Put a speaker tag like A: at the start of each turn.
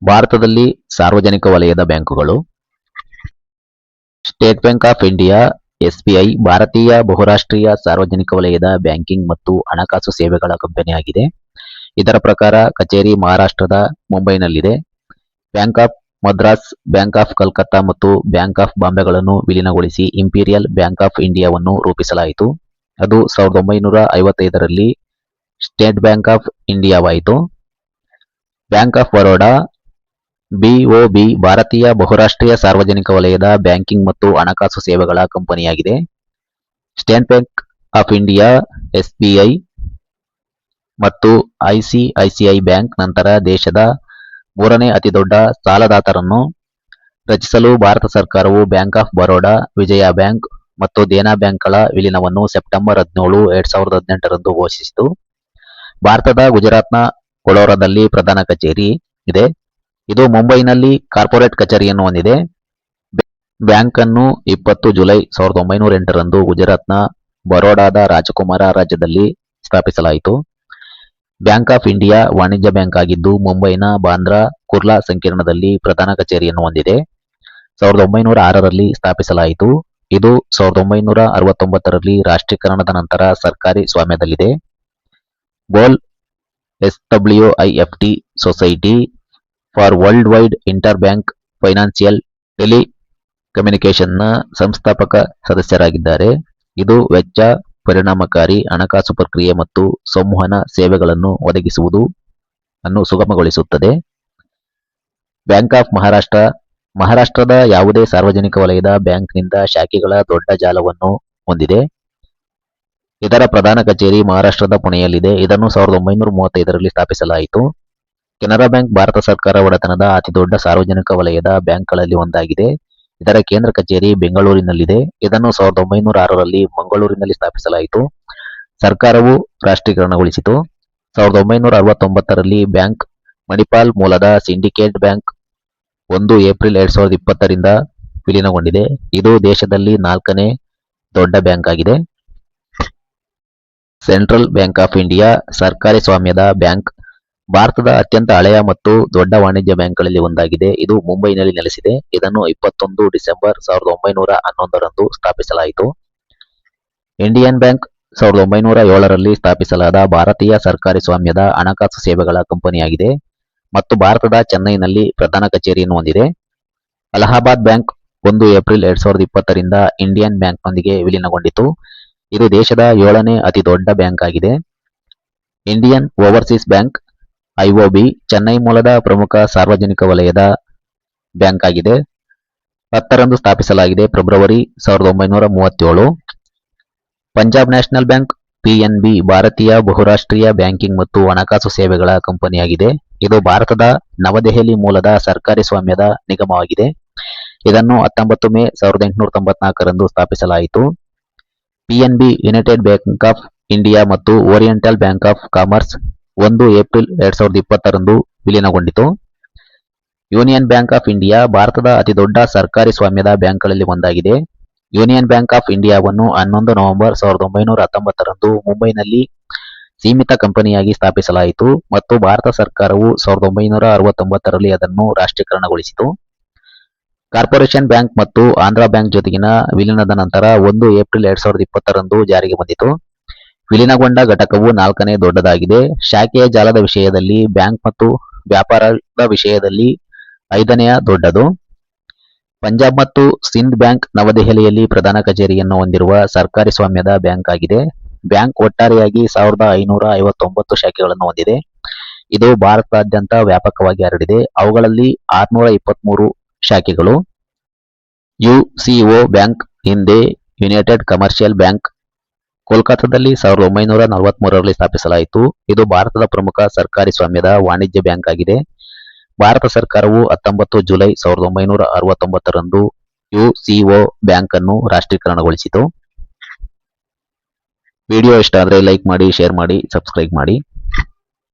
A: ಭಾರತದಲ್ಲಿ ಸಾರ್ವಜನಿಕ ವಲಯದ ಬ್ಯಾಂಕುಗಳು state bank of India SBI ಭಾರತೀಯ ಬಹುರಾಷ್ಟ್ರೀಯ ಸಾರ್ವಜನಿಕ ವಲಯದ ಬ್ಯಾಂಕಿಂಗ್ ಮತ್ತು ಹಣಕಾಸು ಸೇವೆಗಳ ಕಂಪನಿಯಾಗಿದೆ. ಇದರ ಪ್ರಕಾರ ಕಚೇರಿ ಮಹಾರಾಷ್ಟ್ರದ ಮುಂಬೈನಲ್ಲಿದೆ. Bank of Madras, bank of Calcutta ಮತ್ತು ಬ್ಯಾಂಕ್ ಆಫ್ ಬಾಂಬೆಗಳನ್ನು ವಿಲೀನಗೊಳಿಸಿ ಇಂಪೀರಿಯಲ್ ಬ್ಯಾಂಕ್ ಆಫ್ ಇಂಡಿಯಾವನ್ನು ರೂಪಿಸಲಾಯಿತು. ಅದು 1955ರಲ್ಲಿ ಸ್ಟೇಟ್ ಬ್ಯಾಂಕ್ ಆಫ್ ಇಂಡಿಯಾವಾಯಿತು. ಬ್ಯಾಂಕ್ ಆಫ್ ಬರೋಡಾ ಬಿಒಬಿ ಭಾರತೀಯ ಬಹುರಾಷ್ಟ್ರೀಯ ಸಾರ್ವಜನಿಕ ವಲಯದ ಬ್ಯಾಂಕಿಂಗ್ ಮತ್ತು ಹಣಕಾಸು ಸೇವೆಗಳ ಕಂಪನಿಯಾಗಿದೆ. State bank of India SBI ಮತ್ತು ಐಸಿಐಸಿಐ ಬ್ಯಾಂಕ್ ನಂತರ ದೇಶದ ಮೂರನೇ ಅತಿದೊಡ್ಡ ಸಾಲದಾತರನ್ನು ರಚಿಸಲು ಭಾರತ ಸರ್ಕಾರವು bank of Baroda, Vijaya bank ಮತ್ತು ದೇನಾ ಬ್ಯಾಂಕ್ಗಳ ವಿಲೀನವನ್ನು ಸೆಪ್ಟೆಂಬರ್ 17, 2018ರಂದು ಘೋಷಿಸಿತು. ಭಾರತದ ಗುಜರಾತ್ನ ವಡೋದರಾದಲ್ಲಿ ಪ್ರಧಾನ ಕಚೇರಿ ಇದೆ. ಇದು ಮುಂಬೈನಲ್ಲಿ ಕಾರ್ಪೊರೇಟ್ ಕಚೇರಿಯನ್ನು ಹೊಂದಿದೆ. ಬ್ಯಾಂಕ್ ಅನ್ನು 20 ಜುಲೈ 1908ರಂದು ಗುಜರಾತ್ನ ಬರೋಡಾದ ರಾಜಕುಮಾರ ರಾಜ್ಯದಲ್ಲಿ ಸ್ಥಾಪಿಸಲಾಯಿತು. ಬ್ಯಾಂಕ್ ಆಫ್ ಇಂಡಿಯಾ ವಾಣಿಜ್ಯ ಬ್ಯಾಂಕ್ ಆಗಿದ್ದು ಮುಂಬೈನ ಬಾಂದ್ರಾ ಕುರ್ಲಾ ಸಂಕೀರ್ಣದಲ್ಲಿ ಪ್ರಧಾನ ಕಚೇರಿಯನ್ನು ಹೊಂದಿದೆ. 1906ರಲ್ಲಿ ಸ್ಥಾಪಿಸಲಾಯಿತು. ಇದು 1969ರಲ್ಲಿ ರಾಷ್ಟ್ರೀಕರಣದ ನಂತರ ಸರ್ಕಾರಿ ಸ್ವಾಮ್ಯದಲ್ಲಿದೆ. ಬೋಲ್ SWIFT society for world wide inter bank financial ಟೆಲಿಕಮ್ಯುನಿಕೇಷನ್ನ ಸಂಸ್ಥಾಪಕ ಸದಸ್ಯರಾಗಿದ್ದಾರೆ. ಇದು ವೆಚ್ಚ, ಪರಿಣಾಮಕಾರಿ ಹಣಕಾಸು ಪ್ರಕ್ರಿಯೆ ಮತ್ತು ಸಂವಹನ ಸೇವೆಗಳನ್ನು ಒದಗಿಸುವುದು ಅನ್ನು ಸುಗಮಗೊಳಿಸುತ್ತದೆ. ಬ್ಯಾಂಕ್ ಆಫ್ ಮಹಾರಾಷ್ಟ್ರ ಮಹಾರಾಷ್ಟ್ರದ ಯಾವುದೇ ಸಾರ್ವಜನಿಕ ವಲಯದ ಬ್ಯಾಂಕ್ನಿಂದ ಶಾಖೆಗಳ ದೊಡ್ಡ ಜಾಲವನ್ನು ಹೊಂದಿದೆ. ಇದರ ಪ್ರಧಾನ ಕಚೇರಿ ಮಹಾರಾಷ್ಟ್ರದ ಪುಣೆಯಲ್ಲಿದೆ. ಇದನ್ನು 1935ರಲ್ಲಿ ಸ್ಥಾಪಿಸಲಾಯಿತು. ಕೆನರಾ ಬ್ಯಾಂಕ್ ಭಾರತ ಸರ್ಕಾರ ಒಡೆತನದ ಅತಿದೊಡ್ಡ ಸಾರ್ವಜನಿಕ ವಲಯದ ಬ್ಯಾಂಕ್ಗಳಲ್ಲಿ ಒಂದಾಗಿದೆ. ಇದರ ಕೇಂದ್ರ ಕಚೇರಿ ಬೆಂಗಳೂರಿನಲ್ಲಿದೆ. ಇದನ್ನು 1906ರಲ್ಲಿ ಮಂಗಳೂರಿನಲ್ಲಿ ಸ್ಥಾಪಿಸಲಾಯಿತು. ಸರ್ಕಾರವು ರಾಷ್ಟ್ರೀಕರಣಗೊಳಿಸಿತು. 1969ರಲ್ಲಿ ಬ್ಯಾಂಕ್ ಮಣಿಪಾಲ್ ಮೂಲದ ಸಿಂಡಿಕೇಟ್ ಬ್ಯಾಂಕ್ 1 ಏಪ್ರಿಲ್ 2020ರಿಂದ ವಿಲೀನಗೊಂಡಿದೆ. ಇದು ದೇಶದಲ್ಲಿ 4ನೇ ದೊಡ್ಡ ಬ್ಯಾಂಕ್ ಆಗಿದೆ. ಸೆಂಟ್ರಲ್ ಬ್ಯಾಂಕ್ ಆಫ್ ಇಂಡಿಯಾ ಸರ್ಕಾರಿ ಸ್ವಾಮ್ಯದ ಬ್ಯಾಂಕ್. ಭಾರತದ ಅತ್ಯಂತ ಹಳೆಯ ಮತ್ತು ದೊಡ್ಡ ವಾಣಿಜ್ಯ ಬ್ಯಾಂಕ್ಗಳಲ್ಲಿ ಒಂದಾಗಿದೆ. ಇದು ಮುಂಬೈನಲ್ಲಿ ನೆಲೆಸಿದೆ. ಇದನ್ನು 21 ಡಿಸೆಂಬರ್ 1911ರಂದು ಸ್ಥಾಪಿಸಲಾಯಿತು. ಇಂಡಿಯನ್ ಬ್ಯಾಂಕ್ 1907ರಲ್ಲಿ ಸ್ಥಾಪಿಸಲಾದ ಭಾರತೀಯ ಸರ್ಕಾರಿ ಸ್ವಾಮ್ಯದ ಹಣಕಾಸು ಸೇವೆಗಳ ಕಂಪನಿಯಾಗಿದೆ ಮತ್ತು ಭಾರತದ ಚೆನ್ನೈನಲ್ಲಿ ಪ್ರಧಾನ ಕಚೇರಿಯನ್ನು ಹೊಂದಿದೆ. ಅಲಹಾಬಾದ್ ಬ್ಯಾಂಕ್ 1 ಏಪ್ರಿಲ್ 2020ರಿಂದ ಇಂಡಿಯನ್ ಬ್ಯಾಂಕ್ನೊಂದಿಗೆ ವಿಲೀನಗೊಂಡಿತು. ಇದು ದೇಶದ 7ನೇ ಅತಿ ದೊಡ್ಡ ಬ್ಯಾಂಕ್ ಆಗಿದೆ. Indian overseas bank IOB Chennai ಮೂಲದ ಪ್ರಮುಖ ಸಾರ್ವಜನಿಕ ವಲಯದ ಬ್ಯಾಂಕ್ ಆಗಿದೆ. 10ರಂದು ಸ್ಥಾಪಿಸಲಾಗಿದೆ. February 1937. Punjab national bank PNB ಭಾರತೀಯ ಬಹುರಾಷ್ಟ್ರೀಯ ಬ್ಯಾಂಕಿಂಗ್ ಮತ್ತು ಹಣಕಾಸು ಸೇವೆಗಳ ಕಂಪನಿಯಾಗಿದೆ. ಇದು ಭಾರತದ ನವದೆಹಲಿ ಮೂಲದ ಸರ್ಕಾರಿ ಸ್ವಾಮ್ಯದ ನಿಗಮವಾಗಿದೆ. ಇದನ್ನು 19 ಮೇ 1894ರಂದು ಸ್ಥಾಪಿಸಲಾಯಿತು. PNB united bank of India ಮತ್ತು oriental bank of commerce 1 April 2020ರಂದು ವಿಲೀನಗೊಂಡಿತು. ಯೂನಿಯನ್ ಬ್ಯಾಂಕ್ ಆಫ್ ಇಂಡಿಯಾ ಭಾರತದ ಅತಿದೊಡ್ಡ ಸರ್ಕಾರಿ ಸ್ವಾಮ್ಯದ ಬ್ಯಾಂಕ್ಗಳಲ್ಲಿ ಒಂದಾಗಿದೆ. ಯೂನಿಯನ್ ಬ್ಯಾಂಕ್ ಆಫ್ ಇಂಡಿಯಾವನ್ನು 11 ನವೆಂಬರ್ 1919ರಂದು ಮುಂಬೈನಲ್ಲಿ ಸೀಮಿತ ಕಂಪನಿಯಾಗಿ ಸ್ಥಾಪಿಸಲಾಯಿತು ಮತ್ತು ಭಾರತ ಸರ್ಕಾರವು 1969ರಲ್ಲಿ ಅದನ್ನು ರಾಷ್ಟ್ರೀಕರಣಗೊಳಿಸಿತು. ಕಾರ್ಪೊರೇಷನ್ ಬ್ಯಾಂಕ್ ಮತ್ತು ಆಂಧ್ರ ಬ್ಯಾಂಕ್ ಜೊತೆಗಿನ ವಿಲೀನದ ನಂತರ 1 ಏಪ್ರಿಲ್ 2020ರಂದು ಜಾರಿಗೆ ಬಂದಿತು. ವಿಲೀನಗೊಂಡ ಘಟಕವು 4ನೇ ದೊಡ್ಡದಾಗಿದೆ. ಶಾಖೆಯ ಜಾಲದ ವಿಷಯದಲ್ಲಿ ಬ್ಯಾಂಕ್ ಮತ್ತು ವ್ಯಾಪಾರದ ವಿಷಯದಲ್ಲಿ 5ನೇ ದೊಡ್ಡದು. ಪಂಜಾಬ್ ಮತ್ತು ಸಿಂಧ್ ಬ್ಯಾಂಕ್ ನವದೆಹಲಿಯಲ್ಲಿ ಪ್ರಧಾನ ಕಚೇರಿಯನ್ನು ಹೊಂದಿರುವ ಸರ್ಕಾರಿ ಸ್ವಾಮ್ಯದ ಬ್ಯಾಂಕ್ ಆಗಿದೆ. ಬ್ಯಾಂಕ್ ಒಟ್ಟಾರೆಯಾಗಿ 1559 ಶಾಖೆಗಳನ್ನು ಹೊಂದಿದೆ. ಇದು ಭಾರತದಾದ್ಯಂತ ವ್ಯಾಪಕವಾಗಿ ಹರಡಿದೆ. ಅವುಗಳಲ್ಲಿ 623 ಶಾಖೆಗಳು. UCO ಬ್ಯಾಂಕ್ ಹಿಂದೆ ಯುನೈಟೆಡ್ ಕಮರ್ಷಿಯಲ್ ಬ್ಯಾಂಕ್ ಕೋಲ್ಕತ್ತಾದಲ್ಲಿ 1943ರಲ್ಲಿ ಸ್ಥಾಪಿಸಲಾಯಿತು. ಇದು ಭಾರತದ ಪ್ರಮುಖ ಸರ್ಕಾರಿ ಸ್ವಾಮ್ಯದ ವಾಣಿಜ್ಯ ಬ್ಯಾಂಕ್ ಆಗಿದೆ. ಭಾರತ ಸರ್ಕಾರವು 19 ಜುಲೈ 1969ರಂದು UCO ಬ್ಯಾಂಕ್ ಅನ್ನು ರಾಷ್ಟ್ರೀಕರಣಗೊಳಿಸಿತು. ವಿಡಿಯೋ ಇಷ್ಟ ಆದರೆ ಲೈಕ್ ಮಾಡಿ, ಶೇರ್ ಮಾಡಿ, ಸಬ್ಸ್ಕ್ರೈಬ್ ಮಾಡಿ.